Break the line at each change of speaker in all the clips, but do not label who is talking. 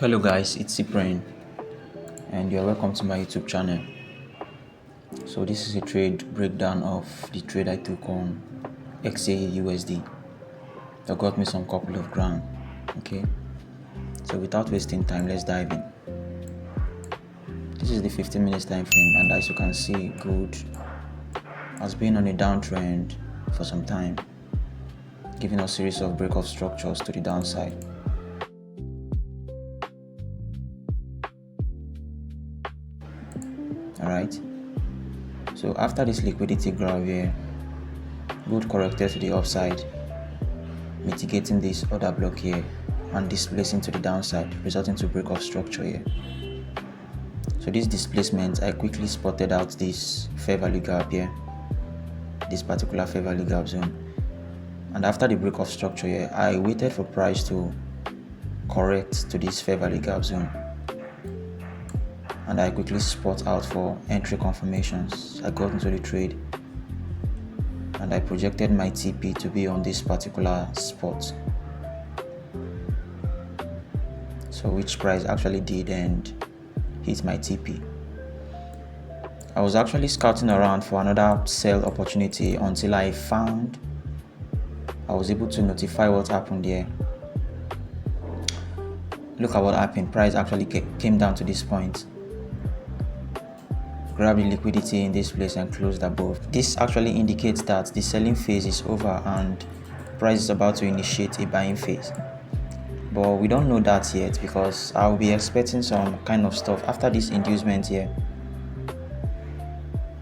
Hello guys, it's Cyprian and you're welcome to my YouTube channel. So this is a trade breakdown of the trade I took on XAUUSD that got me some couple of grand. Okay, so without wasting time, let's dive in. This is the 15 minutes time frame, and as you can see, gold has been on a downtrend for some time, giving us a series of break-off structures to the downside. Alright, so after this liquidity graph here, gold corrected to the upside, mitigating this other block here and displacing to the downside, resulting to break off structure here. So this displacement, I quickly spotted out this fair value gap here, this particular fair value gap zone, and after the break off structure here, I waited for price to correct to this fair value gap zone, and I quickly spot out for entry confirmations. I got into the trade and I projected my TP to be on this particular spot, so which price actually did and hit my TP. I was actually scouting around for another sell opportunity until I was able to notify what happened there. Look at what happened. Price actually came down to this point, grab the liquidity in this place and closed above. This actually indicates that the selling phase is over and price is about to initiate a buying phase, but we don't know that yet because I'll be expecting some kind of stuff after this inducement here.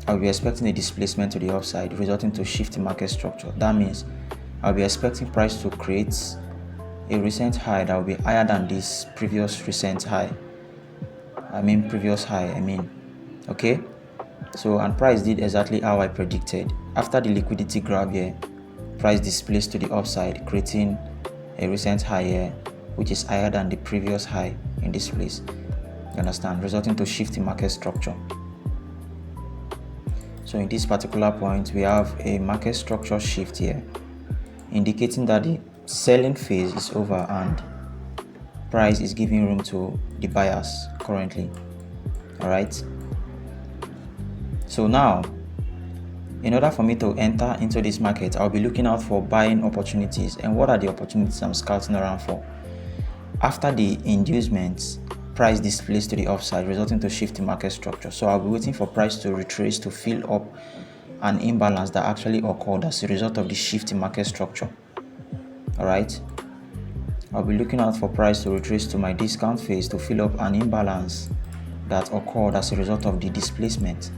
I'll be expecting a displacement to the upside, resulting to shift in market structure. That means I'll be expecting price to create a recent high that will be higher than this previous high. Okay, so and price did exactly how I predicted. After the liquidity grab here, price displaced to the upside, creating a recent high here, which is higher than the previous high in this place. You understand? Resulting to shift in market structure. So in this particular point, we have a market structure shift here, indicating that the selling phase is over and price is giving room to the buyers currently. All right, so now in order for me to enter into this market, I'll be looking out for buying opportunities. And what are the opportunities I'm scouting around for? After the inducements, price displaced to the upside, resulting to shift in market structure. So I'll be waiting for price to retrace to fill up an imbalance that actually occurred as a result of the shift in market structure. All right, I'll be looking out for price to retrace to my discount phase to fill up an imbalance that occurred as a result of the displacement.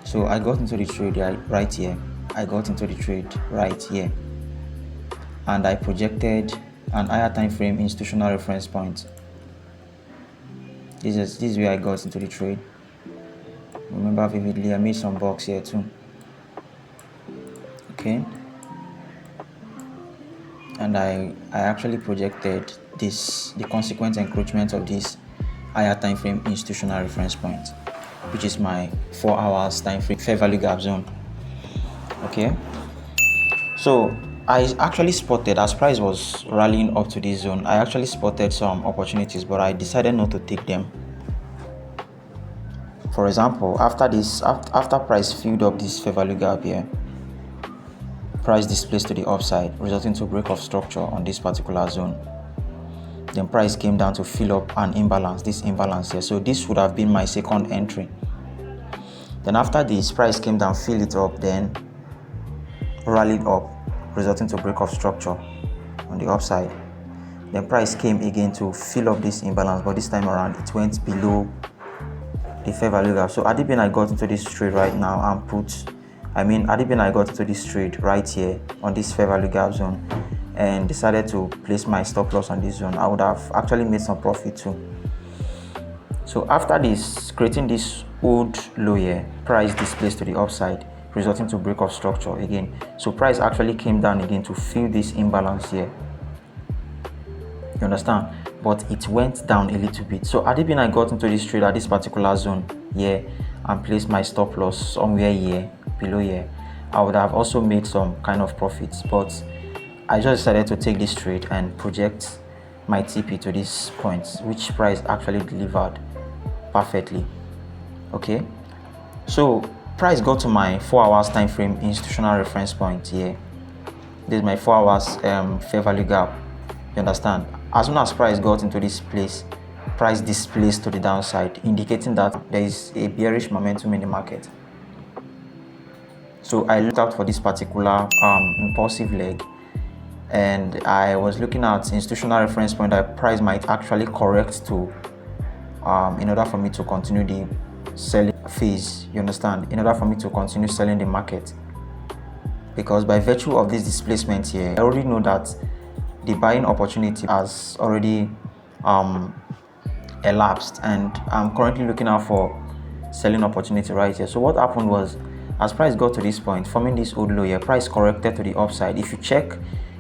So I got into the trade right here. And I projected an higher time frame institutional reference point. This is where I got into the trade. Remember vividly, I made some bucks here too. Okay, and I actually projected the consequent encroachment of this higher time frame institutional reference point, which is my 4 hours time frame fair value gap zone. Okay, so I actually spotted, as price was rallying up to this zone, I actually spotted some opportunities, but I decided not to take them. For example, after price filled up this fair value gap here, price displaced to the upside, resulting to break off structure on this particular zone. Then price came down to fill up an imbalance, this imbalance here. So this would have been my second entry. Then after this, price came down, fill it up, then rallied up, resulting to break off structure on the upside. Then price came again to fill up this imbalance, but this time around it went below the fair value gap. So Adibin, I got into this trade right now and I got into this trade right here on this fair value gap zone and decided to place my stop loss on this zone. I would have actually made some profit too. So after this, creating this old low here, price displaced to the upside, resulting to break off structure again. So price actually came down again to fill this imbalance here. You understand? But it went down a little bit. So Adibin, I got into this trade at this particular zone here and placed my stop loss somewhere here, below here. I would have also made some kind of profits, but I just decided to take this trade and project my TP to this point, which price actually delivered perfectly. Okay, so price got to my 4 hours time frame institutional reference point here. This is my 4 hours fair value gap. You understand? As soon as price got into this place, price displaced to the downside, indicating that there is a bearish momentum in the market. So I looked out for this particular impulsive leg, and I was looking at institutional reference point that price might actually correct to in order for me to continue the selling phase. You understand? In order for me to continue selling the market, because by virtue of this displacement here, I already know that the buying opportunity has already elapsed, and I'm currently looking out for selling opportunity right here. So what happened was, as price got to this point, forming this old low here, price corrected to the upside. If you check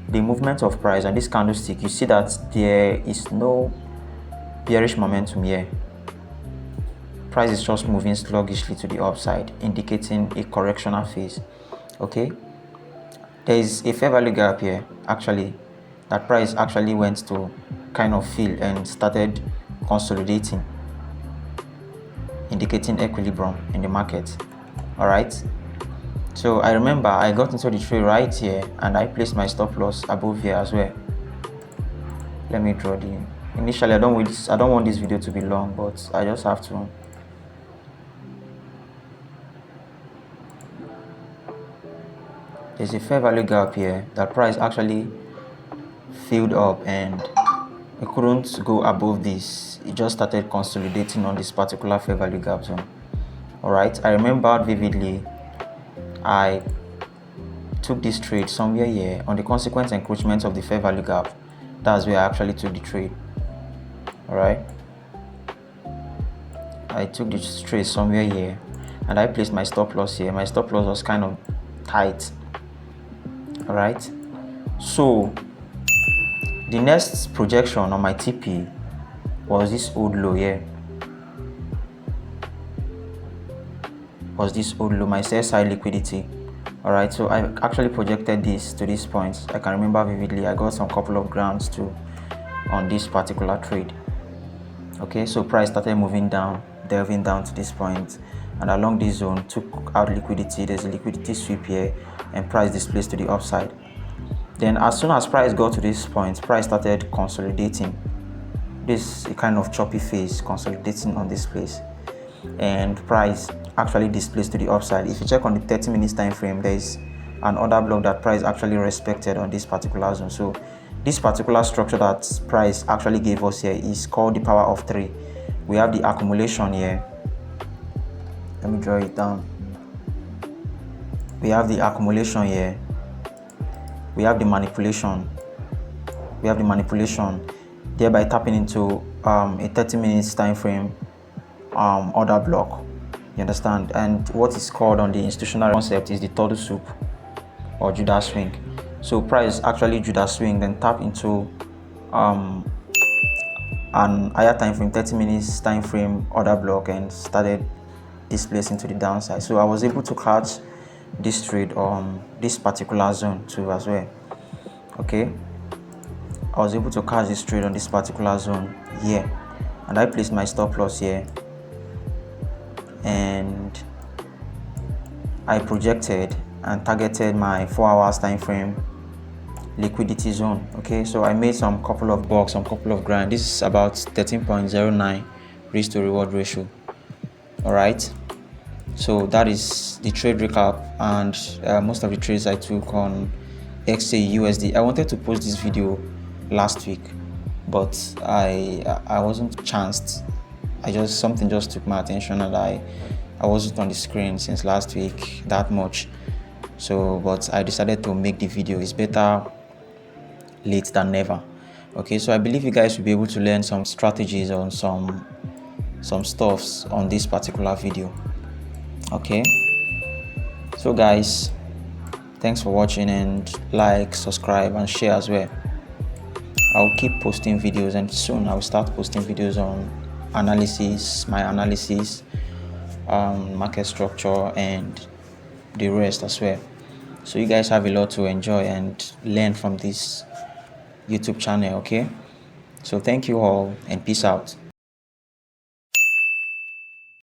the movement of price and this candlestick, you see that there is no bearish momentum here. Price is just moving sluggishly to the upside, indicating a correctional phase. Okay, there is a fair value gap here actually that price actually went to kind of fill and started consolidating, indicating equilibrium in the market. All right, so I remember I got into the trade right here and I placed my stop loss above here as well. Let me draw the initially. I don't want this video to be long, but I just have to. There's a fair value gap here that price actually filled up and it couldn't go above this. It just started consolidating on this particular fair value gap zone. All right, I remember vividly I took this trade somewhere here on the consequent encroachment of the fair value gap. That's where I actually took the trade. All right, I took this trade somewhere here and I placed my stop loss here. My stop loss was kind of tight. All right, so the next projection on my TP was this old low here. My sell side liquidity. All right, so I actually projected this to this point. I can remember vividly. I got some couple of grams too on this particular trade. Okay, so price started moving down, delving down to this point, and along this zone took out liquidity. There's a liquidity sweep here, and price displaced to the upside. Then as soon as price got to this point, price started consolidating. This kind of choppy phase, consolidating on this place, and price actually displaced to the upside. If you check on the 30 minutes time frame, there is an order block that price actually respected on this particular zone. So this particular structure that price actually gave us here is called the power of 3. We have the accumulation here. Let me draw it down. We have the accumulation here. We have the manipulation. Thereby tapping into a 30 minutes time frame order block. You understand? And what is called on the institutional concept is the turtle soup or Judas swing. So price actually Judas swing, then tap into an higher time frame, 30 minutes time frame order block, and started displacing to the downside. So I was able to catch this trade on this particular zone too as well. Okay, I was able to catch this trade on this particular zone here, and I placed my stop loss here, and I projected and targeted my 4 hours time frame liquidity zone. Okay, so I made some couple of bucks, some couple of grand. This is about 13.09 risk to reward ratio. All right, so that is the trade recap and most of the trades I took on XAUUSD. I wanted to post this video last week, but I wasn't chanced. Something just took my attention, and I wasn't on the screen since last week that much. So, but I decided to make the video. It's better late than never. Okay, so I believe you guys will be able to learn some strategies on some stuffs on this particular video. Okay, so guys, thanks for watching, and like, subscribe, and share as well. I'll keep posting videos, and soon I'll start posting videos on analysis, my analysis, market structure, and the rest as well. So you guys have a lot to enjoy and learn from this YouTube channel. Okay, So thank you all and peace out.